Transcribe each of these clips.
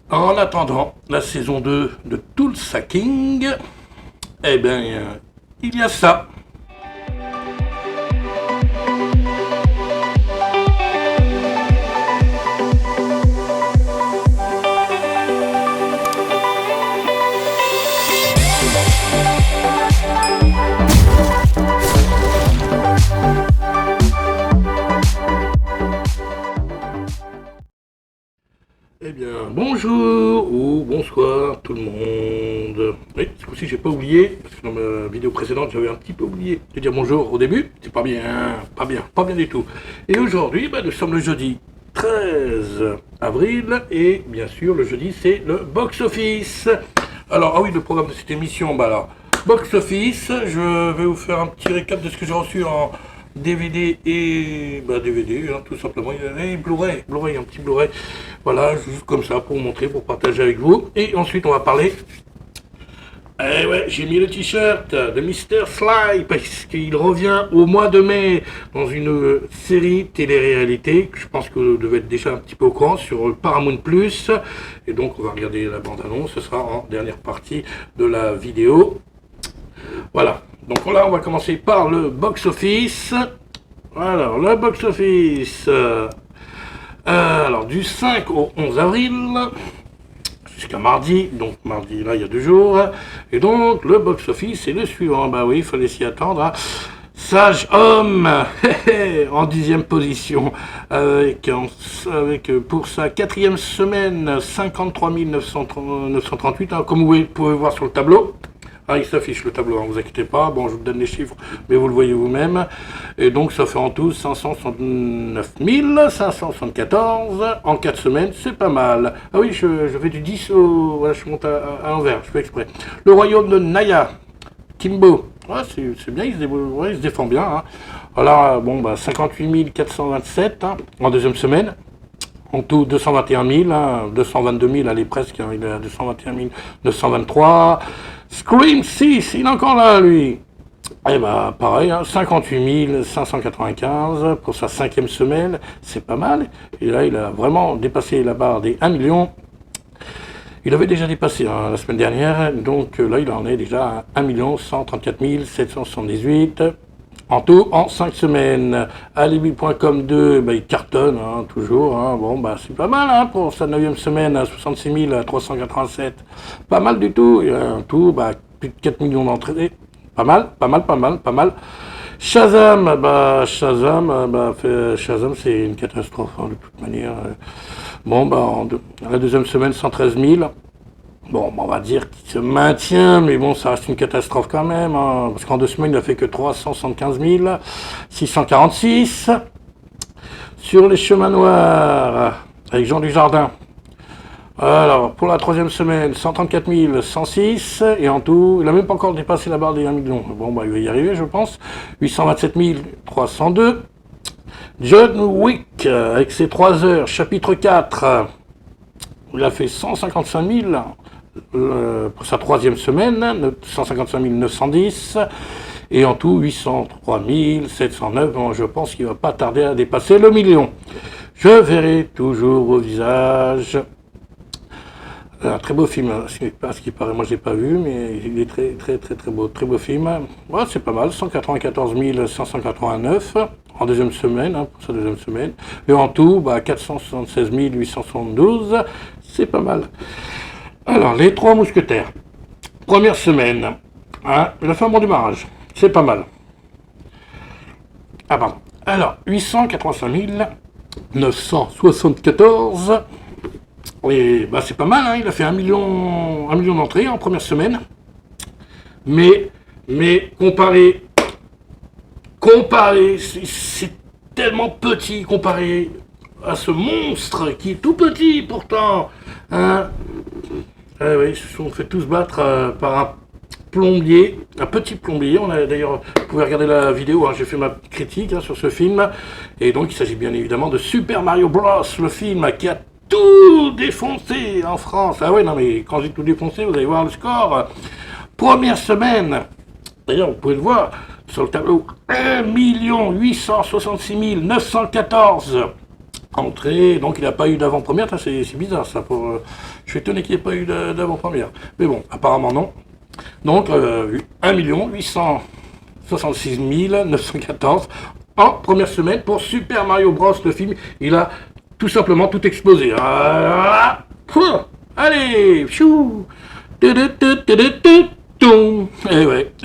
En attendant la saison 2 de Tulsa King, eh bien, il y a ça. Eh bien, bonjour ou bonsoir tout le monde. Oui, ce coup-ci, j'ai pas oublié, parce que dans ma vidéo précédente, j'avais un petit peu oublié de dire bonjour au début. C'est pas bien, pas bien du tout. Et aujourd'hui, nous sommes le jeudi 13 avril, et bien sûr, le jeudi, c'est le box-office. Alors, ah oui, le programme de cette émission, alors, box-office, je vais vous faire un petit récap de ce que j'ai reçu en DVD et DVD, tout simplement, et Blu-ray, un petit Blu-ray, voilà, juste comme ça pour vous montrer, pour partager avec vous. Et ensuite on va parler, eh ouais, j'ai mis le t-shirt de Mr. Sly parce qu'il revient au mois de mai dans une série télé-réalité que je pense que vous devez être déjà un petit peu au courant sur Paramount+. Et donc on va regarder la bande-annonce, ce sera en dernière partie de la vidéo. Voilà, donc là on va commencer par le box-office. Alors, le box-office, alors du 5 au 11 avril, jusqu'à mardi, donc mardi là il y a 2 jours, et donc le box-office est le suivant, bah oui, il fallait s'y attendre, hein. Sage Homme, en 10e position, avec pour sa 4e semaine 53 938, hein, comme vous pouvez voir sur le tableau. Ah, il s'affiche le tableau, ne vous inquiétez pas. Bon, je vous donne les chiffres, mais vous le voyez vous-même. Et donc, ça fait en tout 569 574 en 4 semaines. C'est pas mal. Ah oui, je fais du 10 au... Voilà, je monte à l'envers, je fais exprès. Le royaume de Naya, Kimbo. Ouais, c'est bien, il se défend bien. Hein. Voilà, bon, 58 427 hein, en 2e semaine. En tout, 221 000, hein, 222 000, allez presque, hein, il est à 221 923. Scream 6, il est encore là, lui. Et pareil, hein, 58 595 pour sa 5e semaine, c'est pas mal. Et là, il a vraiment dépassé la barre des 1 million. Il avait déjà dépassé hein, la semaine dernière, donc là, il en est déjà à 1 134 778. En tout, en 5 semaines. Alibi.com 2, il cartonne, hein, toujours. Hein. Bon, c'est pas mal hein, pour sa 9e semaine, à 66 387. Pas mal du tout. Il y a un tout, plus de 4 millions d'entrées. Pas mal. Shazam, Shazam, c'est une catastrophe, hein, de toute manière. Bon, la 2e semaine, 113 000. Bon, on va dire qu'il se maintient, mais bon, ça reste une catastrophe quand même, hein, parce qu'en 2 semaines, il n'a fait que 375 646. Sur les chemins noirs, avec Jean Dujardin. Alors, pour la 3e semaine, 134 106, et en tout, il n'a même pas encore dépassé la barre des 1 million. Bon, il va y arriver, je pense. 827 302. John Wick, avec ses 3 heures, chapitre 4, il a fait 155 000. Pour sa 3e semaine, 155 910, et en tout 803 709. Bon, je pense qu'il ne va pas tarder à dépasser le million. Je verrai toujours vos visages. Un très beau film, hein, ce qui paraît, moi je l'ai pas vu, mais il est très beau film. Ouais, c'est pas mal, 194 589 en 2e semaine, hein, pour sa 2e semaine, et en tout 476 872, c'est pas mal. Alors, les 3 mousquetaires. 1re semaine. Hein, il a fait un bon démarrage. C'est pas mal. Ah, pardon. Alors, 885 974. Et c'est pas mal, hein, il a fait 1 million d'entrées en 1re semaine. Mais comparé, c'est tellement petit comparé à ce monstre qui est tout petit pourtant. Hein. Ah oui, ils se sont fait tous battre par un plombier, un petit plombier. On a d'ailleurs, vous pouvez regarder la vidéo, hein, j'ai fait ma critique hein, sur ce film. Et donc il s'agit bien évidemment de Super Mario Bros, le film qui a tout défoncé en France. Ah ouais, non mais quand j'ai tout défoncé, vous allez voir le score. 1re semaine, d'ailleurs vous pouvez le voir sur le tableau, 1 866 914 entrée, donc il n'a pas eu d'avant-première, ça c'est bizarre ça, je suis étonné qu'il n'y ait pas eu d'avant-première. Mais bon, apparemment non. Donc 1 866 914 en première semaine pour Super Mario Bros. Le film, il a tout simplement tout explosé. Allez, chou. Et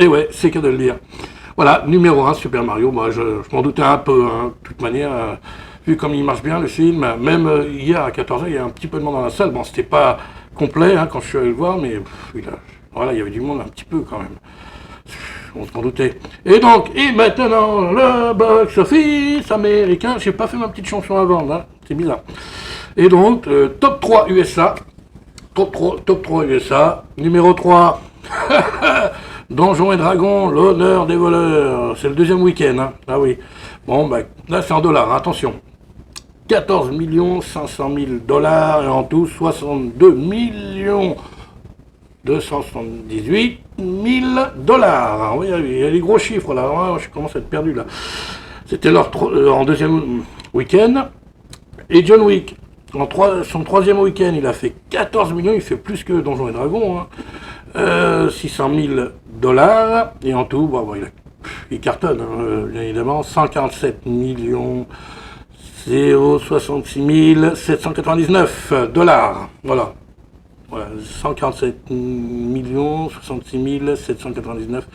ouais, c'est qu'à de le dire. Voilà, numéro 1, Super Mario, moi je m'en doutais un peu, hein, de toute manière, vu comme il marche bien le film, même hier à 14h, il y a un petit peu de monde dans la salle, bon c'était pas complet hein, quand je suis allé le voir, mais voilà, il y avait du monde un petit peu quand même, on s'en doutait. Et donc, et maintenant, le box-office américain, j'ai pas fait ma petite chanson avant, hein, c'est bizarre. Et donc, top 3 USA, top 3 USA, numéro 3, Donjons et Dragons, l'honneur des voleurs. C'est le deuxième week-end, hein. Ah oui. Bon, bah, là, c'est en dollars, hein. Attention. 14 500 000 dollars et en tout 62 278 000 dollars. Oui, il y a des gros chiffres là. Ouais, je commence à être perdu là. C'était leur en deuxième week-end. Et John Wick, son troisième week-end, il a fait 14 millions. Il fait plus que Donjons et Dragons. Hein. 600 000 dollars et en tout, il cartonne, hein, bien évidemment, 147 millions 066 799 dollars. Voilà. 147 millions 66 799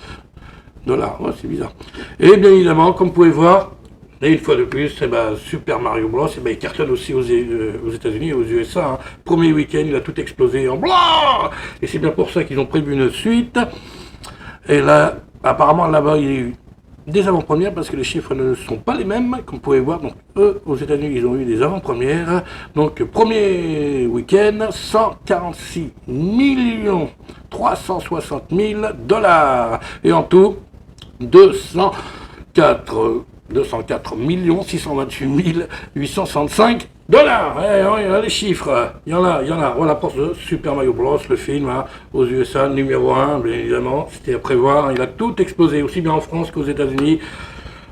dollars. Ouais, c'est bizarre. Et bien évidemment, comme vous pouvez voir, et une fois de plus, Super Mario Bros. Il cartonne aussi aux États-Unis et aux USA. Hein. Premier week-end, il a tout explosé en blanc. Et c'est bien pour ça qu'ils ont prévu une suite. Et là, apparemment, là-bas, il y a eu des avant-premières parce que les chiffres ne sont pas les mêmes, comme vous pouvez voir. Donc, eux, aux États-Unis, ils ont eu des avant-premières. Donc, premier week-end, 146 360 000 dollars. Et en tout, 204 628 865 dollars. Il y a les chiffres. Il y en a. Voilà pour ce Super Mario Bros. Le film hein, aux USA, numéro 1, bien évidemment. C'était à prévoir. Il a tout explosé, aussi bien en France qu'aux États-Unis.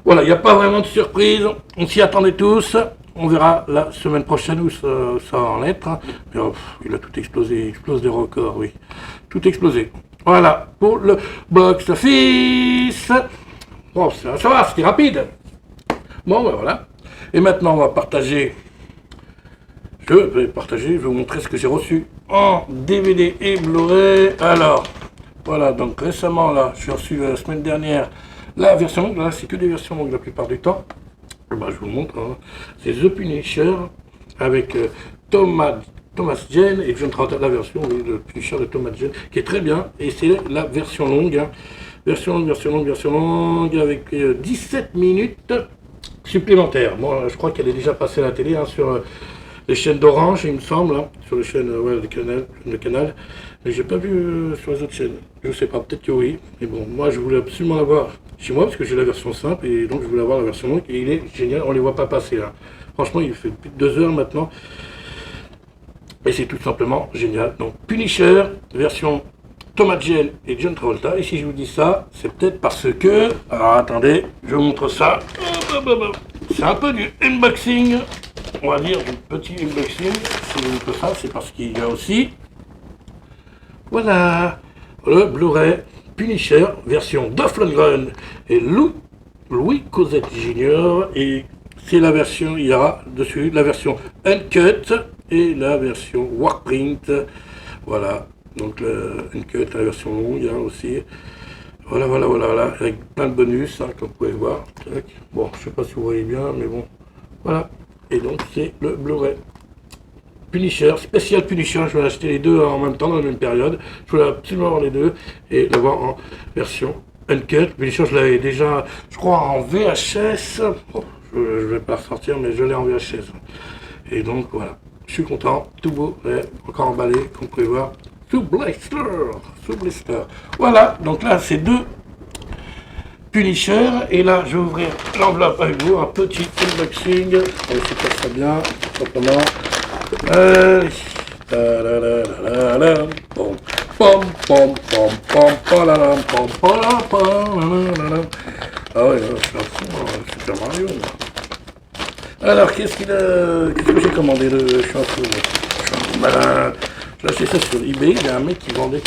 Voilà, il n'y a pas vraiment de surprise. On s'y attendait tous. On verra la semaine prochaine où ça va en être. Mais, il a tout explosé. Il explose des records, oui. Tout explosé. Voilà pour le box-office. Bon, ça va, c'était rapide. Bon, ben voilà. Et maintenant, on va partager. Je vais vous montrer ce que j'ai reçu en DVD et Blu-ray. Alors, voilà, donc récemment, là, j'ai reçu la semaine dernière la version longue. Là, c'est que des versions longues la plupart du temps. Je vous montre. Hein. C'est The Punisher avec Thomas Jane et John Travolta, la version, oui, le Punisher de Thomas Jane, qui est très bien. Et c'est la version longue. Hein. Version longue avec 17 minutes supplémentaires. Moi, je crois qu'elle est déjà passée à la télé hein, sur les chaînes d'Orange, il me semble, hein, sur les chaînes de canal. Mais j'ai pas vu sur les autres chaînes. Je sais pas, peut-être que oui. Mais bon, moi, je voulais absolument l'avoir chez moi parce que j'ai la version simple et donc je voulais avoir la version longue. Et il est génial, on les voit pas passer là. Franchement, il fait plus de 2 heures maintenant. Et c'est tout simplement génial. Donc, Punisher, version Thomas Jane et John Travolta. Et si je vous dis ça, c'est peut-être parce que... Alors attendez, je vous montre ça. C'est un peu du unboxing. On va dire du petit unboxing. Si je vous montre ça, c'est parce qu'il y a aussi... Voilà, le Blu-ray Punisher, version Dolph Lundgren et Louis Cosette Jr. Et c'est la version, il y aura dessus la version Uncut et la version Warprint. Voilà. Donc le Uncut, la version longue, il y a aussi. Voilà, avec plein de bonus, hein, comme vous pouvez voir. Bon, je sais pas si vous voyez bien, mais bon. Voilà. Et donc c'est le Blu-ray Punisher, spécial Punisher. Je vais acheter les deux en même temps, dans la même période. Je voulais absolument avoir les deux et l'avoir en version Uncut. Punisher, je l'avais déjà, je crois, en VHS. Bon, je vais pas ressortir, mais je l'ai en VHS. Et donc voilà, je suis content, tout beau, encore emballé, comme vous pouvez voir. Sous blister. Voilà, donc là c'est deux Punisher. Et là je vais ouvrir l'enveloppe avec vous, un petit unboxing. On va faire ça bien, simplement. Ah ouais, je suis à fond, Super Mario. Alors, qu'est-ce que j'ai commandé je suis un peu malin. J'ai acheté ça sur eBay. Il y a un mec qui vendait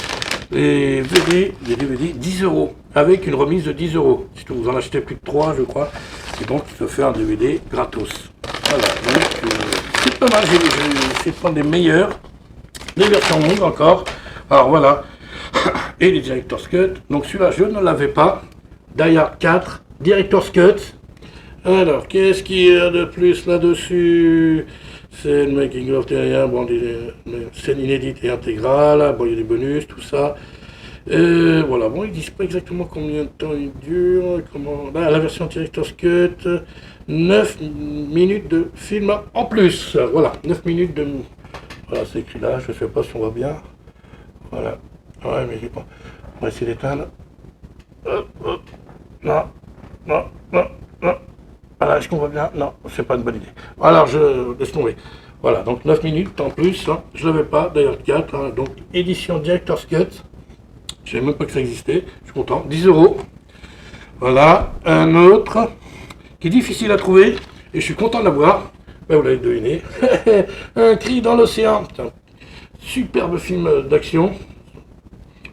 les DVD 10 euros, avec une remise de 10 euros. Si vous en achetez plus de 3, je crois, et donc il se fait un DVD gratos. Voilà, donc c'est pas mal. J'ai essayé de prendre les meilleurs, les versions longues encore. Alors voilà, et les Director's Cut. Donc celui-là, je ne l'avais pas. Die Hard 4, Director's Cut. Alors, qu'est-ce qu'il y a de plus là-dessus? C'est le making of derrière, bon, scène inédite et intégrale, bon, il y a des bonus, tout ça. Voilà, bon, ils disent pas exactement combien de temps il dure, comment... Là, la version Director's Cut, 9 minutes de film en plus. Voilà, 9 minutes de... Voilà, c'est écrit là, je sais pas si on voit bien. Voilà, ouais, mais j'ai pas... On va essayer d'éteindre. Hop, hop, non, non, non, non. Voilà, est-ce qu'on voit bien? Non, c'est pas une bonne idée. Alors, je laisse tomber. Voilà, donc 9 minutes en plus, hein. Je l'avais pas, d'ailleurs 4, hein. Donc édition Director's Cut. Je savais même pas que ça existait, je suis content. 10 euros. Voilà, un autre qui est difficile à trouver, et je suis content de l'avoir. Ben, vous l'avez deviné. Un cri dans l'océan. Superbe film d'action.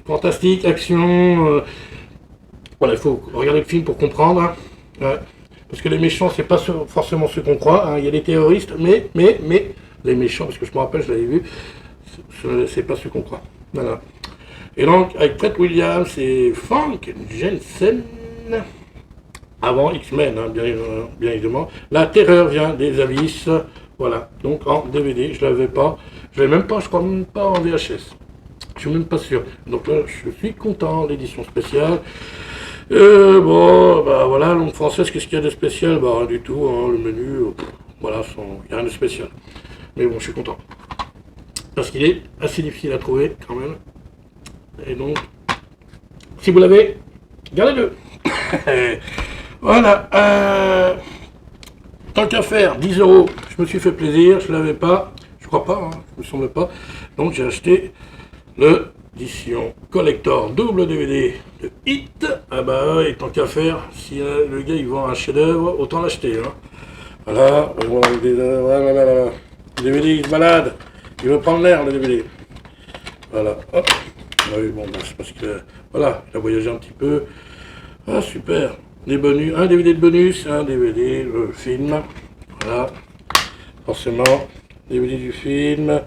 Fantastique, action. Voilà, il faut regarder le film pour comprendre. Hein. Ouais. Parce que les méchants, c'est pas forcément ceux qu'on croit. Hein. Il y a des terroristes, mais les méchants, parce que je me rappelle, je l'avais vu, c'est pas ceux qu'on croit. Voilà. Et donc, avec Brett Williams et Frank Jensen, avant X-Men, hein, bien évidemment. La terreur vient des abysses. Voilà. Donc en DVD, je l'avais pas. Je l'avais même pas, je crois même pas en VHS. Je suis même pas sûr. Donc là, je suis content, l'édition spéciale. Bon, bah voilà, langue française, qu'est-ce qu'il y a de spécial? Bah rien du tout, hein, le menu, voilà, il n'y a rien de spécial. Mais bon, je suis content. Parce qu'il est assez difficile à trouver, quand même. Et donc, si vous l'avez, gardez-le. Voilà, tant qu'à faire, 10 euros, je me suis fait plaisir, je ne l'avais pas, je crois pas, hein, je me semble pas. Donc j'ai acheté l'édition collector double DVD de Hit. Ah bah ouais, tant qu'à faire, si le gars il vend un chef-d'œuvre, autant l'acheter. Hein. Voilà, voilà, le DVD il se balade, il veut prendre l'air le DVD. Voilà, hop. Ah oui, bon, bah, c'est parce que, voilà, il a voyagé un petit peu. Ah super, des bonus, un DVD de bonus, un DVD le film. Voilà, forcément, DVD du film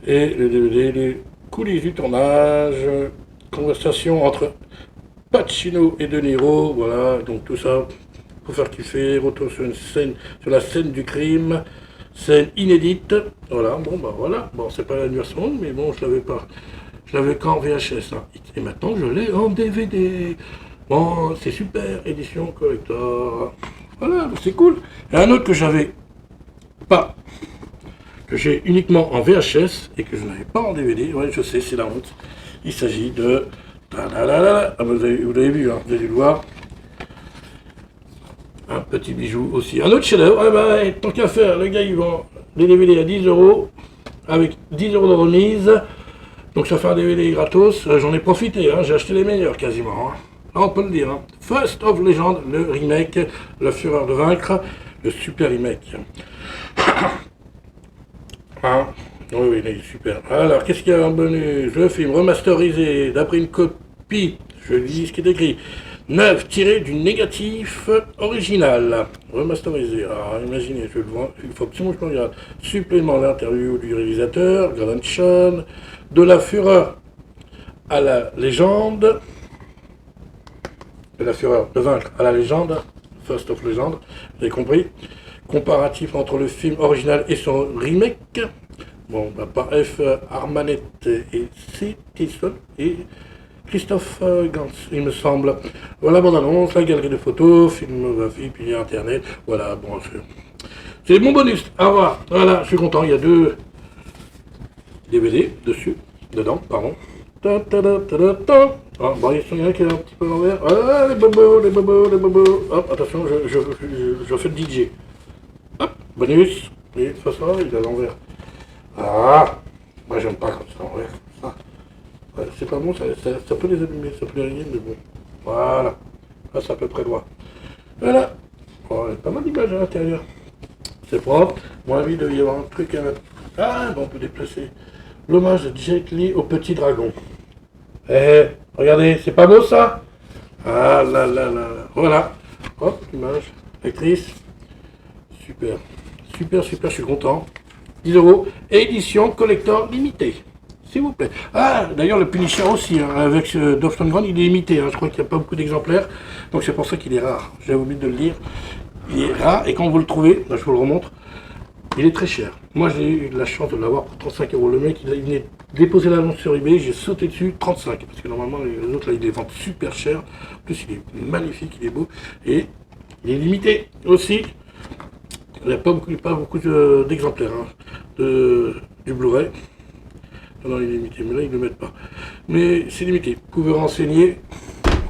et le DVD du coulisses du tournage, conversation entre Pacino et De Niro, voilà, donc tout ça pour faire kiffer, retour sur une scène, sur la scène du crime, scène inédite, voilà, bon bah voilà, bon c'est pas l'anniversaire, mais bon je l'avais pas, je l'avais qu'en VHS, hein. Et maintenant je l'ai en DVD, bon c'est super, édition collector, voilà, c'est cool, et un autre que j'avais pas, que j'ai uniquement en VHS et que je n'avais pas en DVD, ouais je sais, c'est la honte. Il s'agit de... Ah, vous l'avez vu, hein, vous allez le voir. Un petit bijou aussi. Un autre chef-d'œuvre, bah, tant qu'à faire, le gars il vend des DVD à 10 euros, avec 10 euros de remise. Donc ça fait un DVD gratos, j'en ai profité, hein, j'ai acheté les meilleurs quasiment. Hein. Là on peut le dire. Hein. First of Legend, le remake, La Fureur de Vaincre, le super remake. Hein, oui, il est super. Alors, qu'est-ce qu'il y a en bonus? Le film remasterisé, d'après une copie, je lis ce qui est écrit, 9 tiré du négatif original. Remasterisé. Alors, imaginez, je le vois, il faut absolument que je me regarde. Supplément l'interview du réalisateur, Gordon Sean, de la fureur à la légende, de la fureur de vaincre à la légende, First of Legend, vous avez compris? Comparatif entre le film original et son remake. Bon, bah, par F. Armanet et C. Tilson et Christophe Gans, il me semble. Voilà, bon annonce, la galerie de photos, filmographie, puis internet. Voilà, bon, c'est mon bonus. Au revoir. Voilà, je suis content, il y a 2 DVD dedans, pardon. Ah, bon, il y en a qui est un petit peu à l'envers. Ah, les bobos. Hop, attention, je fais le DJ. Hop, bonus, et ça, il est à l'envers. Ah, moi j'aime pas comme ça, ouais. Ah. Ouais, c'est pas bon, ça peut les abîmer, ça peut les régler, mais bon. Voilà, là c'est à peu près droit. Voilà, oh, il y a pas mal d'images à l'intérieur. c'est propre. Mon avis, il doit y avoir un truc à mettre. Ah, bon, on peut déplacer. L'hommage de Jet Li au petit dragon. Eh, regardez, c'est pas beau ça? Ah là là là là. Voilà. Hop, image. Actrice. Super. Super, super, je suis content. 10 euros. Édition collector limitée. S'il vous plaît. Ah, d'ailleurs, le Punisher aussi, hein, avec ce Dolph Lundgren, il est limité. Hein, je crois qu'il n'y a pas beaucoup d'exemplaires. Donc c'est pour ça qu'il est rare. J'avais oublié de le dire. Il est rare et quand vous le trouvez, là, je vous le remontre, il est très cher. Moi, j'ai eu la chance de l'avoir pour 35 euros. Le mec, il venait déposer l'annonce sur eBay, j'ai sauté dessus, 35. Parce que normalement, les autres, là, ils les vendent super cher. En plus, il est magnifique, il est beau. Et il est limité aussi. Il n'y a pas beaucoup d'exemplaires du Blu-ray. Non, il est limité, mais là, ils ne le mettent pas. Mais c'est limité. Vous pouvez renseigner.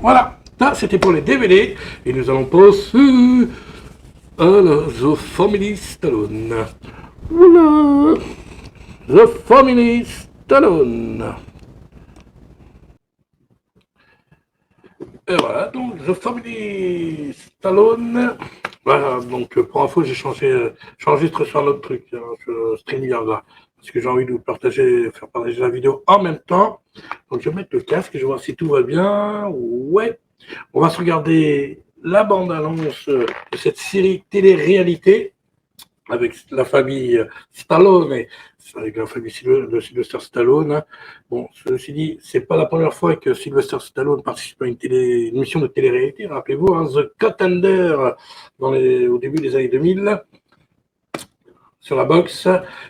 Voilà. Ça, c'était pour les DVD. Et nous allons passer à la The Family Stallone. Voilà. The Family Stallone. Et voilà, donc The Family Stallone. Voilà, donc pour info, j'enregistre sur un autre truc, hein, sur StreamYard, parce que j'ai envie de vous faire partager la vidéo en même temps. Donc je vais mettre le casque, je vais voir si tout va bien. Ouais. On va se regarder la bande-annonce de cette série télé-réalité avec la famille Stallone, avec la famille de Sylvester Stallone. Bon, ceci dit, c'est pas la première fois que Sylvester Stallone participe à une émission de télé-réalité. Rappelez-vous, hein, The Contender au début des années 2000 sur la boxe.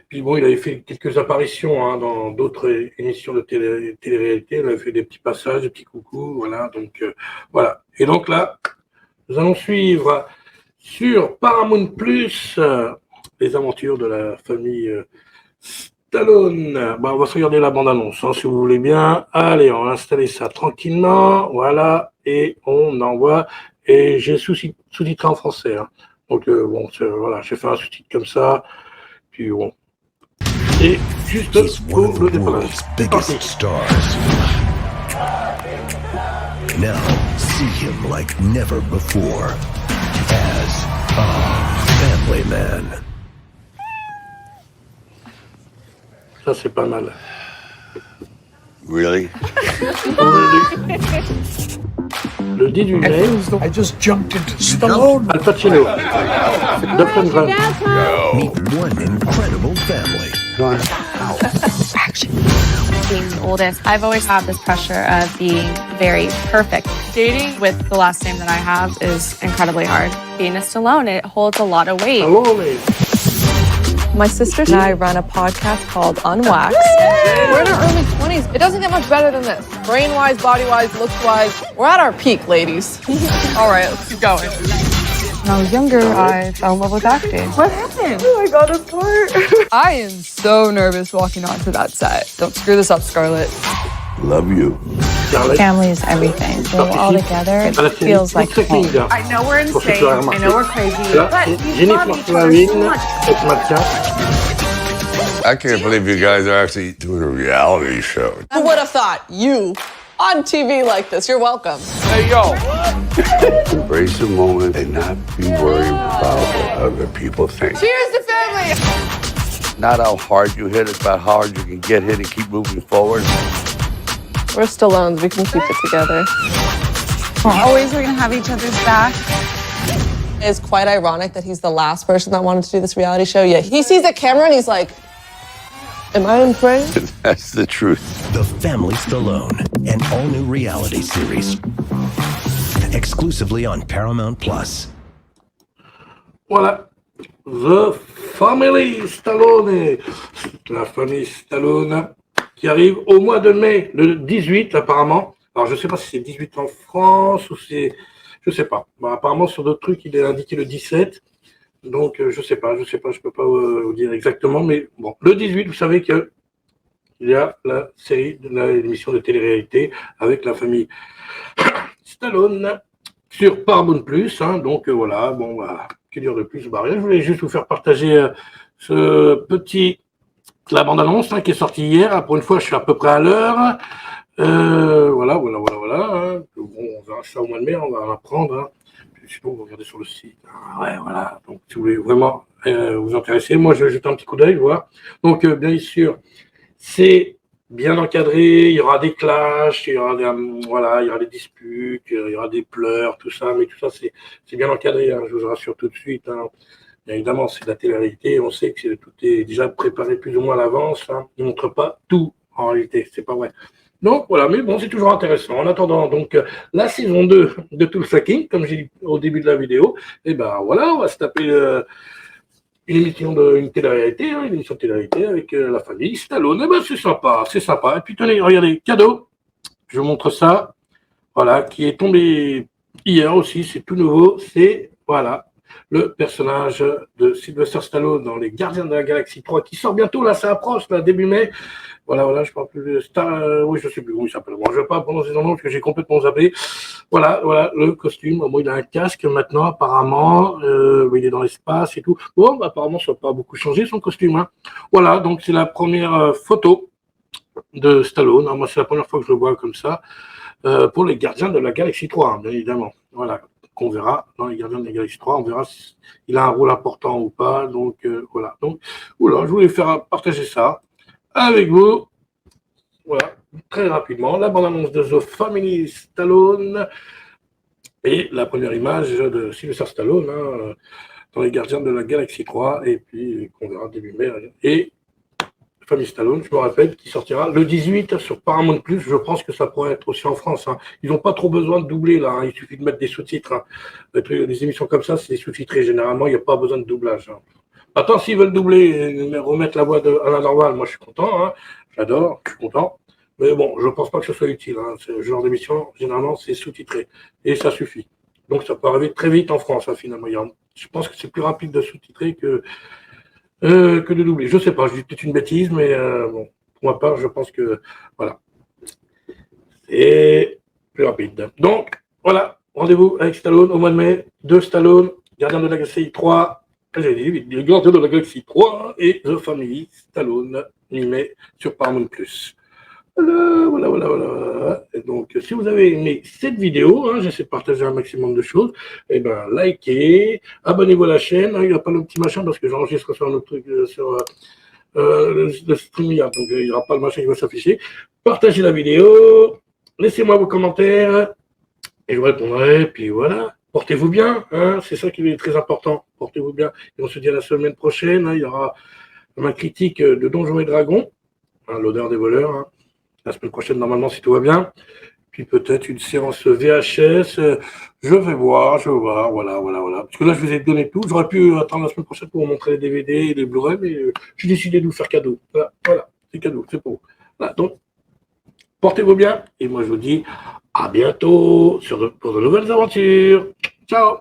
Puis bon, il avait fait quelques apparitions hein, dans d'autres émissions de télé-réalité. Il avait fait des petits passages, des petits coucous, voilà. Donc voilà. Et donc là, nous allons suivre sur Paramount Plus les aventures de la famille Stallone. Bah, on va se regarder la bande-annonce, hein, si vous voulez bien. Allez, on va installer ça tranquillement, voilà, et on envoie. Et j'ai sous-titré en français. Hein. Donc bon, voilà, j'ai fait un sous-titre comme ça. Puis bon. Et juste pour le dépannage. Biggest stars. Now see him like never before as a family man. Ça c'est pas mal. Really? Le 18 mai, I just jumped into Stallone. Al Pacino, Dolph Lundgren. Meet one incredible family. Being the oldest, I've always had this pressure of being very perfect. Dating with the last name that I have is incredibly hard. Being a Stallone, it holds a lot of weight. Stallone. My sister and I run a podcast called Unwaxed. We're in our early 20s. It doesn't get much better than this. Brain-wise, body-wise, looks-wise. We're at our peak, ladies. All right, let's keep going. When I was younger, I fell in love with acting. What happened? Oh, I got a part. I am so nervous walking onto that set. Don't screw this up, Scarlett. Love you. Family is everything. When we're all together, it feels like home. I know we're insane. I know we're crazy. Là, But c'est we Jennifer love each other so Flavin much. avec Mathias. I can't believe you guys are actually doing a reality show. Who would have thought? You on TV like this. You're welcome. Hey, yo. Embrace the moment and not be worried about what other people think. Cheers to family. Not how hard you hit, it's about how hard you can get hit and keep moving forward. We're Stallones. We can keep it together. Always we're gonna have each other's back. It's quite ironic that he's the last person that wanted to do this reality show. Yet he sees the camera and he's like, am I in frame? That's the truth. The Family Stallone, an all-new reality series. Exclusively on Paramount Plus. Voilà. The Family Stallone. La famille Stallone qui arrive au mois de mai, le 18 apparemment. Alors je sais pas si c'est 18 en France ou c'est... Je sais pas. Bah, apparemment sur d'autres trucs il est indiqué le 17. Donc je sais pas, je peux pas vous dire exactement. Mais bon, le 18, vous savez que il y a la série de l'émission de télé-réalité avec la famille Stallone sur Paramount Plus. Hein, donc voilà, bon, bah, que dire de plus? Bah, rien, je voulais juste vous faire partager la bande-annonce hein, qui est sortie hier. Pour une fois, je suis à peu près à l'heure. Voilà. Hein. Bon, on verra ça au mois de mai, on va en apprendre. Hein. Puis, sinon, vous regardez sur le site. Ah, ouais, voilà. Donc, si vous voulez vraiment vous intéresser. Moi, je vais jeter un petit coup d'œil, voir. Donc, bien sûr, c'est bien encadré, il y aura des clashs, il y aura il y aura des disputes, il y aura des pleurs, tout ça, mais tout ça, c'est bien encadré, hein, je vous rassure tout de suite. Hein. Bien évidemment, c'est de la télé-réalité, on sait que tout est déjà préparé plus ou moins à l'avance, hein. Ils ne montrent pas tout, en réalité, c'est pas vrai. Donc voilà, mais bon, c'est toujours intéressant. En attendant, donc, la saison 2 de Tulsa King, comme j'ai dit au début de la vidéo, et ben voilà, on va se taper une émission une télé-réalité, hein, une émission de télé-réalité avec la famille Stallone. Eh ben c'est sympa, c'est sympa. Et puis tenez, regardez, cadeau, je vous montre ça, voilà, qui est tombé hier aussi, c'est tout nouveau, c'est, voilà, le personnage de Sylvester Stallone dans Les Gardiens de la Galaxie 3, qui sort bientôt, là, ça approche, là, début mai. Voilà, je parle plus de Star, oui, je sais plus comment il s'appelle. Bon, je ne vais pas prononcer son nom parce que j'ai complètement zappé. Voilà, le costume. Bon, il a un casque maintenant, apparemment. Il est dans l'espace et tout. Bon, apparemment, ça n'a pas beaucoup changé son costume. Hein. Voilà, donc c'est la première photo de Stallone. Moi, c'est la première fois que je le vois comme ça. Pour les Gardiens de la Galaxie 3, hein, bien évidemment. Voilà, qu'on verra dans les Gardiens de la Galaxie 3. On verra s'il a un rôle important ou pas. Donc, voilà. Donc, voilà, je voulais faire partager ça avec vous. Voilà, très rapidement, la bande-annonce de The Family Stallone et la première image de Sylvester Stallone hein, dans Les Gardiens de la Galaxie 3 et puis qu'on verra début mai. Et Family Stallone, je me rappelle, qui sortira le 18 sur Paramount+. Je pense que ça pourrait être aussi en France. Hein. Ils n'ont pas trop besoin de doubler là, hein. Il suffit de mettre des sous-titres. Hein. Des émissions comme ça, c'est sous-titré. Généralement, il n'y a pas besoin de doublage. Hein. Attends, s'ils veulent doubler, remettre la voix d'Alain Dorval, moi je suis content, hein. J'adore, je suis content. Mais bon, je ne pense pas que ce soit utile. Hein. Ce genre d'émission, généralement, c'est sous-titré. Et ça suffit. Donc ça peut arriver très vite en France, hein, finalement. Je pense que c'est plus rapide de sous-titrer que de doubler. Je ne sais pas, je dis peut-être une bêtise, mais bon, pour ma part, je pense que voilà. C'est plus rapide. Donc, voilà, rendez-vous avec Stallone au mois de mai, de Stallone, Gardien de la Galaxie 3. J'ai dit vite, les Gardiens de la Galaxie 3 et The Family Stallone, animé sur Paramount+. Voilà. Et donc, si vous avez aimé cette vidéo, hein, j'essaie de partager un maximum de choses, et ben, likez, abonnez-vous à la chaîne, hein, il n'y a pas le petit machin parce que j'enregistre sur un autre truc, sur le stream, donc il n'y aura pas le machin qui va s'afficher. Partagez la vidéo, laissez-moi vos commentaires, et je vous répondrai, puis voilà. Portez-vous bien, hein, c'est ça qui est très important. Portez-vous bien. Et on se dit à la semaine prochaine. Hein, il y aura ma critique de Donjons et Dragons, hein, l'odeur des voleurs. Hein, la semaine prochaine, normalement, si tout va bien. Puis peut-être une séance VHS. Je vais voir, voilà. Parce que là, je vous ai donné tout. J'aurais pu attendre la semaine prochaine pour vous montrer les DVD et les Blu-ray, mais j'ai décidé de vous faire cadeau. Voilà, c'est cadeau, c'est pour vous. Voilà, donc, portez-vous bien. Et moi, je vous dis à bientôt pour de nouvelles aventures. Ciao!